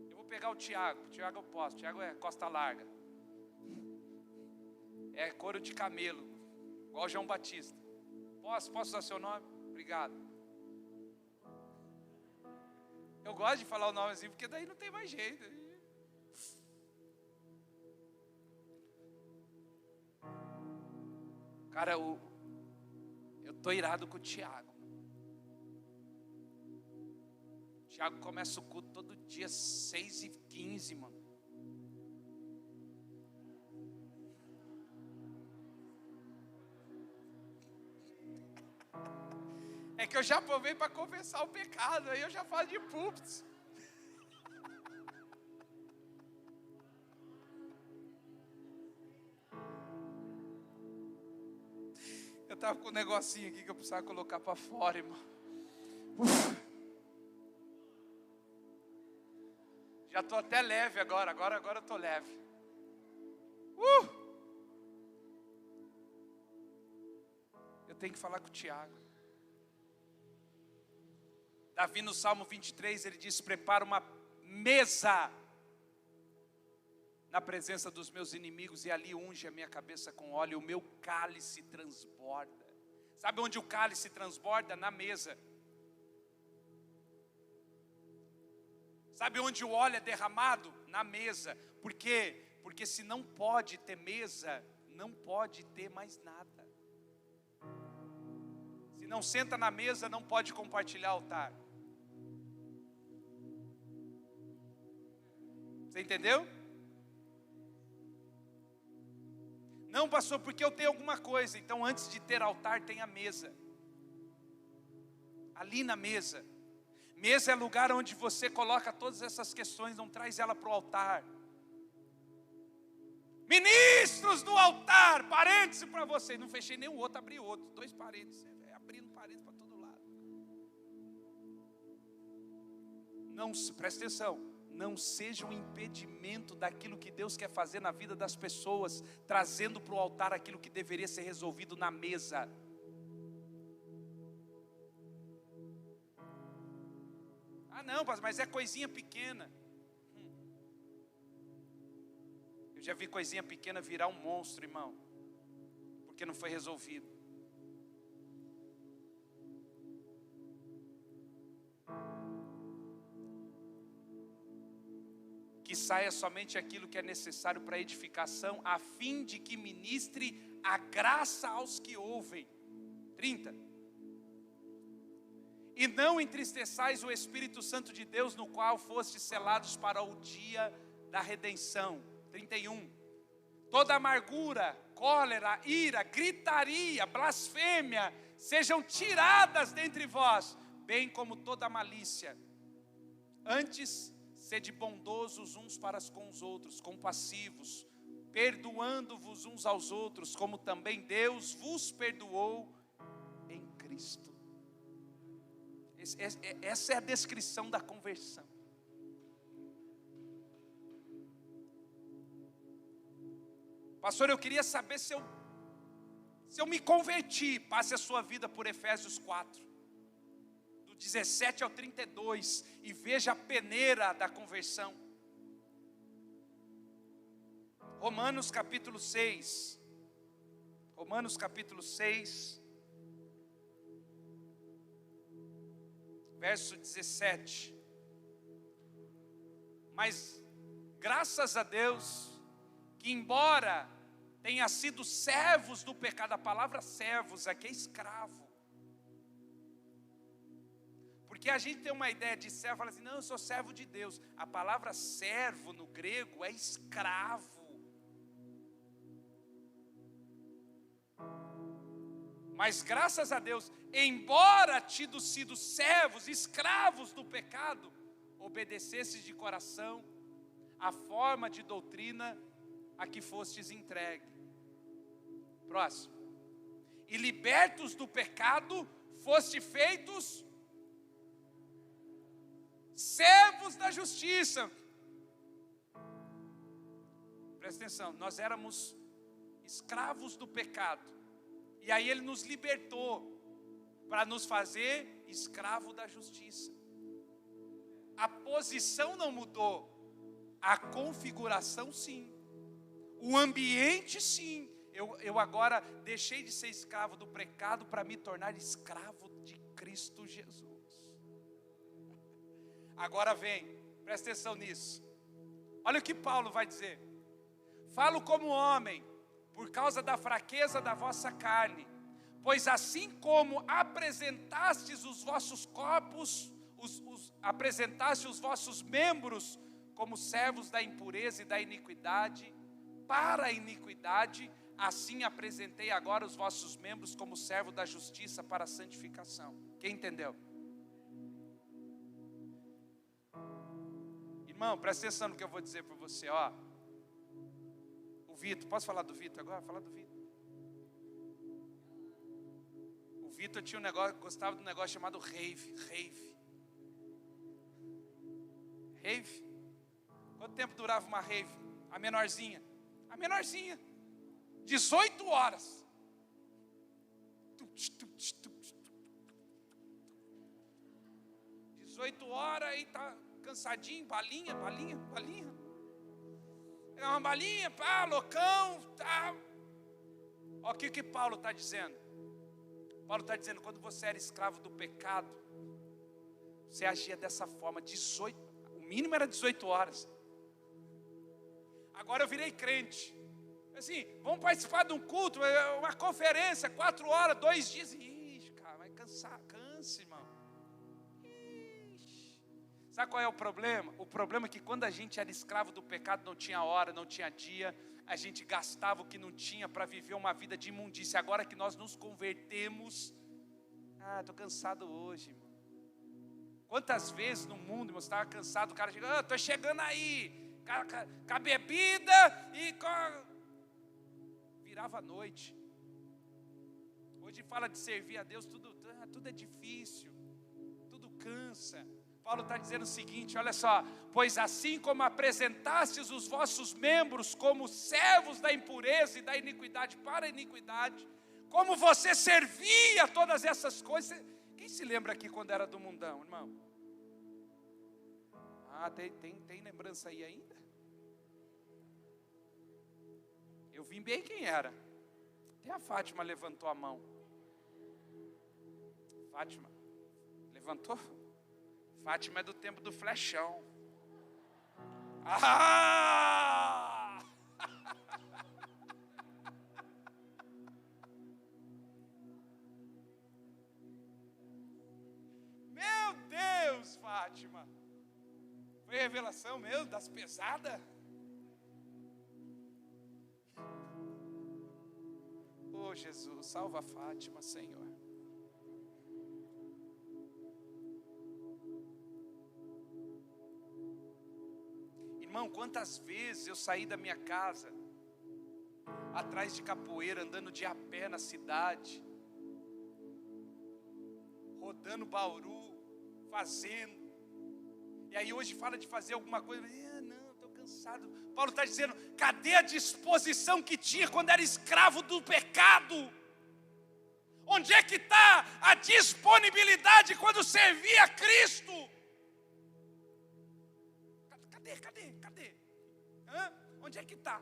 Eu vou pegar o Tiago eu posso, Tiago é costa larga. É couro de camelo, igual João Batista. Posso usar seu nome? Obrigado. Eu gosto de falar o nome assim, porque daí não tem mais jeito. Cara, eu estou irado com o Tiago. Tiago começa o culto todo dia 6h15, mano. É que eu já provei para confessar o pecado, aí eu já falo de púlpitos. Eu estava com um negocinho aqui que eu precisava colocar para fora, irmão. Já estou até leve agora eu estou leve. Eu tenho que falar com o Tiago. Davi no Salmo 23, ele diz: prepara uma mesa na presença dos meus inimigos, e ali unge a minha cabeça com óleo, e o meu cálice transborda. Sabe onde o cálice transborda? Na mesa. Sabe onde o óleo é derramado? Na mesa. Por quê? Porque se não pode ter mesa, não pode ter mais nada. Se não senta na mesa, não pode compartilhar altar. Você entendeu? Não, pastor, porque eu tenho alguma coisa. Então, antes de ter altar, tem a mesa. Ali na mesa. Mesa é lugar onde você coloca todas essas questões, não traz ela para o altar. Ministros do altar, parêntese para você. Não fechei nenhum outro, abri outro. 2 parênteses, abrindo parênteses para todo lado. Não, presta atenção. não seja um impedimento daquilo que Deus quer fazer na vida das pessoas, trazendo para o altar aquilo que deveria ser resolvido na mesa. Ah não, mas é coisinha pequena. Eu já vi coisinha pequena virar um monstro, irmão, porque não foi resolvido. Que saia somente aquilo que é necessário para edificação, a fim de que ministre a graça aos que ouvem. 30. E não entristeçais o Espírito Santo de Deus, no qual fostes selados para o dia da redenção. 31. Toda amargura, cólera, ira, gritaria, blasfêmia, sejam tiradas dentre vós, bem como toda malícia. Antes, sede bondosos uns para com os outros, compassivos, perdoando-vos uns aos outros, como também Deus vos perdoou em Cristo. Essa é a descrição da conversão. Pastor, eu queria saber se eu me converti. Passe a sua vida por Efésios 4. 17 ao 32, e veja a peneira da conversão. Romanos capítulo 6. Romanos capítulo 6, verso 17. Mas graças a Deus, que embora tenha sido servos do pecado, a palavra servos aqui é escravo. Porque a gente tem uma ideia de servo, fala assim, não, eu sou servo de Deus. A palavra servo no grego é escravo. Mas graças a Deus, embora tido sido servos, escravos do pecado, obedecesses de coração a forma de doutrina a que fostes entregue. Próximo. E libertos do pecado, foste feitos servos da justiça. Presta atenção, nós éramos escravos do pecado, e aí Ele nos libertou para nos fazer escravo da justiça. A posição não mudou, a configuração sim, o ambiente sim. Eu agora deixei de ser escravo do pecado para me tornar escravo de Cristo Jesus. Agora vem, presta atenção nisso. Olha o que Paulo vai dizer. Falo como homem, por causa da fraqueza da vossa carne. Pois assim como apresentastes os vossos corpos, apresentaste os vossos membros como servos da impureza e da iniquidade, para a iniquidade, assim apresentei agora os vossos membros como servo da justiça para a santificação. Quem entendeu? Irmão, presta atenção no que eu vou dizer para você, ó. O Vitor, posso falar do Vitor agora? Falar do Vitor. O Vitor tinha um negócio, gostava de um negócio chamado rave. Rave? Quanto tempo durava uma rave? A menorzinha. 18 horas. 18 horas e tá cansadinho, balinha. É uma balinha, pá, loucão, tá. Olha o que Paulo está dizendo. Paulo está dizendo, quando você era escravo do pecado, você agia dessa forma, 18, o mínimo era 18 horas. Agora eu virei crente. Assim, vamos participar de um culto, uma conferência, 4 horas, 2 dias. Ixi, cara, vai cansar, cansa, irmão. Ixi. Sabe qual é o problema? O problema é que quando a gente era escravo do pecado, não tinha hora, não tinha dia, a gente gastava o que não tinha para viver uma vida de imundícia. Agora que nós nos convertemos, estou cansado hoje, irmão. Quantas vezes no mundo, irmão, você estava cansado, o cara chega, estou chegando aí, com a bebida e com... Virava a noite. Hoje fala de servir a Deus, tudo é difícil, tudo cansa. Paulo está dizendo o seguinte, olha só: pois assim como apresentastes os vossos membros como servos da impureza e da iniquidade para a iniquidade, como você servia todas essas coisas. Quem se lembra aqui quando era do mundão, irmão? Ah, tem lembrança aí ainda? Eu vi bem quem era. Até a Fátima levantou a mão. Fátima, levantou? Fátima é do tempo do flechão. Ah! Meu Deus, Fátima. Foi revelação mesmo das pesadas? Oh, Jesus, salva a Fátima, Senhor. Irmão, quantas vezes eu saí da minha casa, atrás de capoeira, andando de a pé na cidade, rodando Bauru, fazendo. E aí hoje fala de fazer alguma coisa, não, estou cansado. Paulo está dizendo, cadê a disposição que tinha quando era escravo do pecado? Onde é que está a disponibilidade quando servia a Cristo? Cadê? Onde é que está?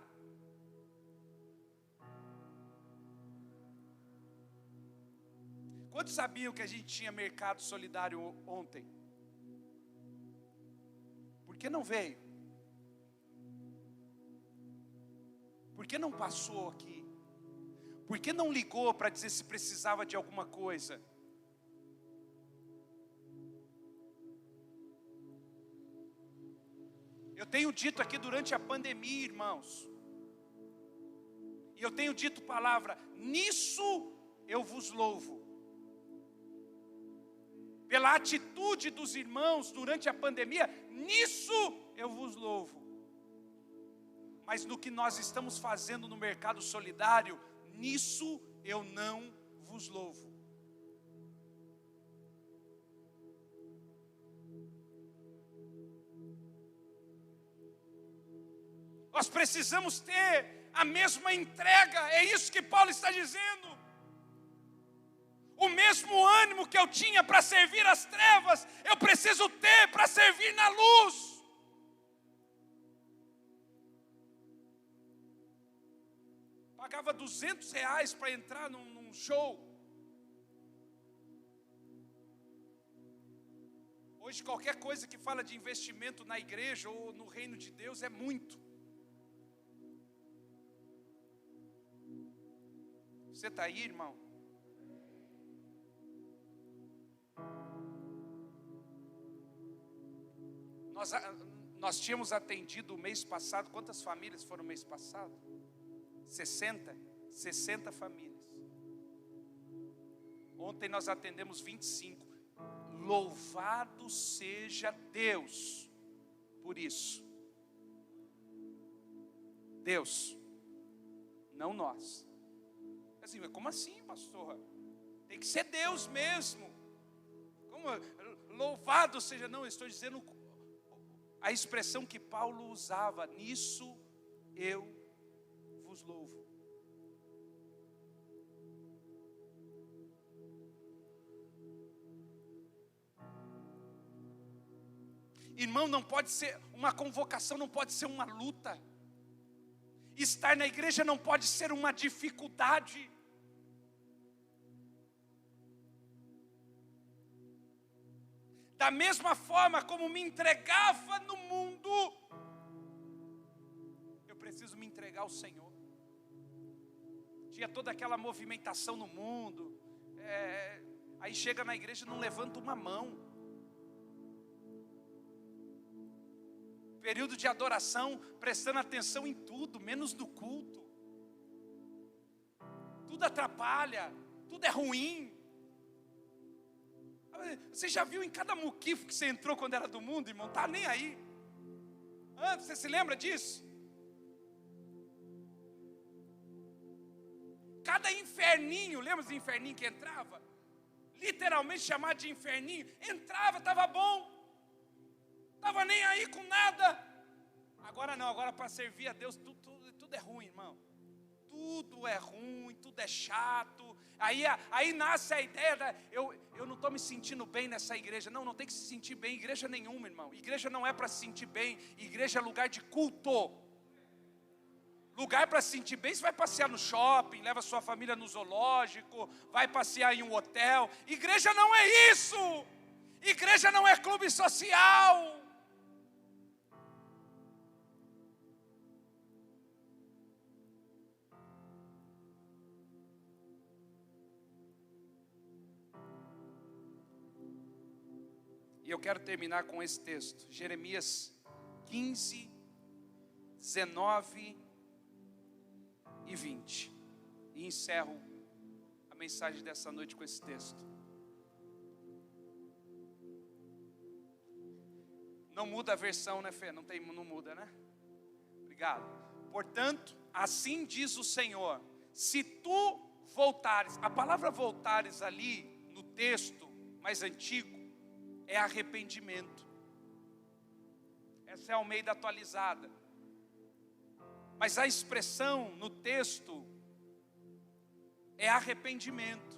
Quantos sabiam que a gente tinha mercado solidário ontem? Por que não veio? Por que não passou aqui? Por que não ligou para dizer se precisava de alguma coisa? Eu tenho dito aqui durante a pandemia, irmãos, e eu tenho dito palavra, nisso eu vos louvo. Pela atitude dos irmãos durante a pandemia, nisso eu vos louvo. Mas no que nós estamos fazendo no mercado solidário, nisso eu não vos louvo. Nós precisamos ter a mesma entrega, é isso que Paulo está dizendo. O mesmo ânimo que eu tinha para servir as trevas, eu preciso ter para servir na luz. Pagava R$200 para entrar num show. Hoje qualquer coisa que fala de investimento na igreja ou no reino de Deus é muito. Você está aí, irmão? Nós tínhamos atendido o mês passado. Quantas famílias foram no mês passado? 60 famílias. Ontem nós atendemos 25. Louvado seja Deus por isso. Deus, não nós. Assim, como assim, pastor? Tem que ser Deus mesmo. Como louvado seja, não, eu estou dizendo a expressão que Paulo usava, nisso eu vos louvo. Irmão, não pode ser uma convocação, não pode ser uma luta. Estar na igreja não pode ser uma dificuldade. Da mesma forma como me entregava no mundo, eu preciso me entregar ao Senhor. Tinha toda aquela movimentação no mundo, aí chega na igreja e não levanta uma mão. Período de adoração, prestando atenção em tudo, menos no culto. Tudo atrapalha, tudo é ruim. Você já viu em cada muquifo que você entrou quando era do mundo, irmão? Tá nem aí. Você se lembra disso? Cada inferninho, lembra do inferninho que entrava? Literalmente chamado de inferninho. Entrava, estava bom. estava nem aí com nada. Agora não, agora para servir a Deus tudo é ruim, irmão. Tudo é ruim, tudo é chato. Aí nasce a ideia eu não estou me sentindo bem nessa igreja. Não tem que se sentir bem em igreja nenhuma, irmão. Igreja não é para se sentir bem. Igreja é lugar de culto. Lugar para se sentir bem, você vai passear no shopping, leva sua família no zoológico, vai passear em um hotel. Igreja não é isso. Igreja não é clube social. E eu quero terminar com esse texto, Jeremias 15, 19 e 20. E encerro a mensagem dessa noite com esse texto. Não muda a versão, né, Fê? Não muda, né? Obrigado. Portanto, assim diz o Senhor: se tu voltares, a palavra voltares ali no texto mais antigo é arrependimento. Essa é a Almeida atualizada. Mas a expressão no texto é arrependimento.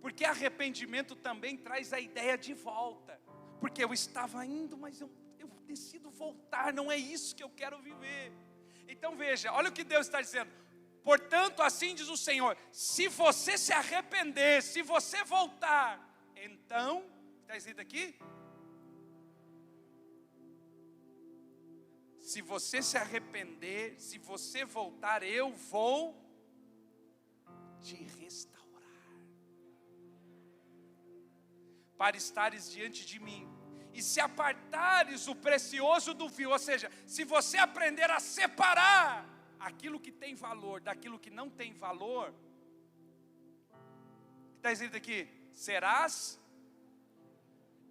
Porque arrependimento também traz a ideia de volta. Porque eu estava indo, mas eu decido voltar. Não é isso que eu quero viver. Então veja, olha o que Deus está dizendo. Portanto, assim diz o Senhor: se você se arrepender, se você voltar, então, está escrito aqui? Se você se arrepender, se você voltar, eu vou te restaurar, para estares diante de mim, e se apartares o precioso do vil, ou seja, se você aprender a separar aquilo que tem valor daquilo que não tem valor, está escrito aqui, serás.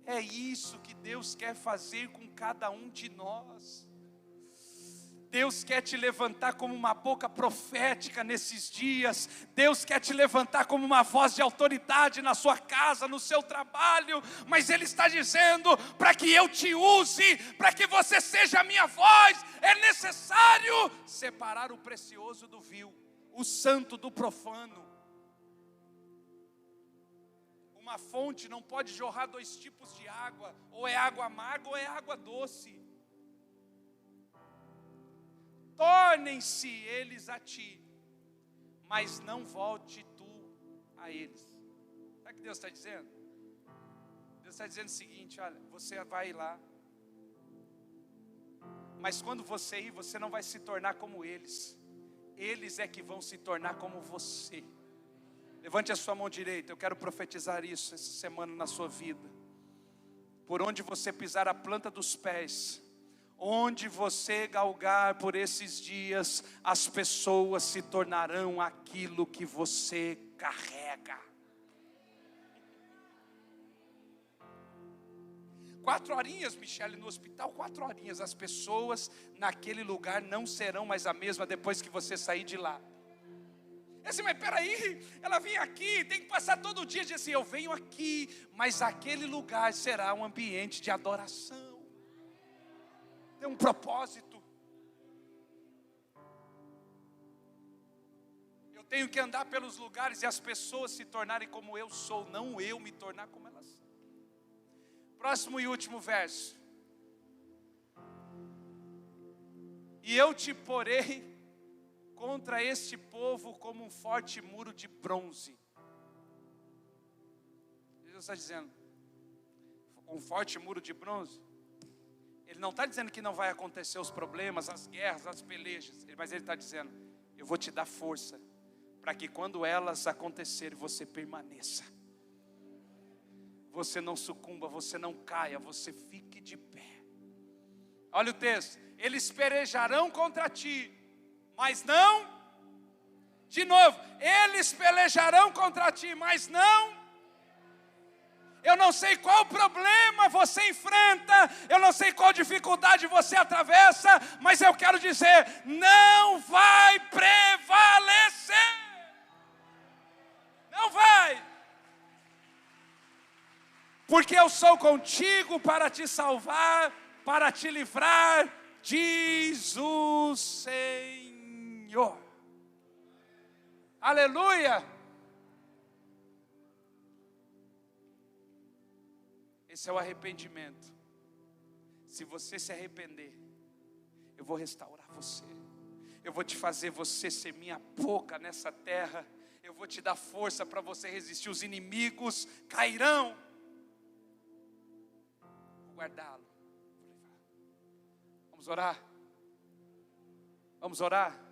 É isso que Deus quer fazer com cada um de nós. Deus quer te levantar como uma boca profética nesses dias. Deus quer te levantar como uma voz de autoridade na sua casa, no seu trabalho. Mas Ele está dizendo, para que eu te use, para que você seja a minha voz, é necessário separar o precioso do vil, o santo do profano. Uma fonte não pode jorrar dois tipos de água, ou é água amarga ou é água doce. Tornem-se eles a ti, mas não volte tu a eles. Sabe o que Deus está dizendo? Deus está dizendo o seguinte: olha, você vai lá, mas quando você ir, você não vai se tornar como eles. Eles é que vão se tornar como você. Levante a sua mão direita, eu quero profetizar isso essa semana na sua vida. Por onde você pisar a planta dos pés, onde você galgar por esses dias, as pessoas se tornarão aquilo que você carrega. 4 horinhas, Michele, no hospital, 4 horinhas, as pessoas naquele lugar não serão mais a mesma depois que você sair de lá. Assim, mas peraí, ela vem aqui, tem que passar todo dia, diz assim, eu venho aqui, mas aquele lugar será um ambiente de adoração, tem um propósito. Eu tenho que andar pelos lugares e as pessoas se tornarem como eu sou, não eu me tornar como elas são. Próximo e último verso. E eu te porei contra este povo como um forte muro de bronze. Jesus está dizendo, um forte muro de bronze. Ele não está dizendo que não vai acontecer os problemas, as guerras, as pelejas, mas ele está dizendo, eu vou te dar força, para que quando elas acontecerem, você permaneça. Você não sucumba, você não caia, você fique de pé. Olha o texto, eles pelejarão contra ti, mas não, de novo, eles pelejarão contra ti, mas não. Eu não sei qual problema você enfrenta, eu não sei qual dificuldade você atravessa, mas eu quero dizer, não vai prevalecer. Não vai. Porque eu sou contigo para te salvar, para te livrar, diz o Senhor. Aleluia! Esse é o arrependimento. Se você se arrepender, eu vou restaurar você. Eu vou te fazer você ser minha boca nessa terra. Eu vou te dar força para você resistir. Os inimigos cairão. Vou guardá-lo. Vamos orar. Vamos orar.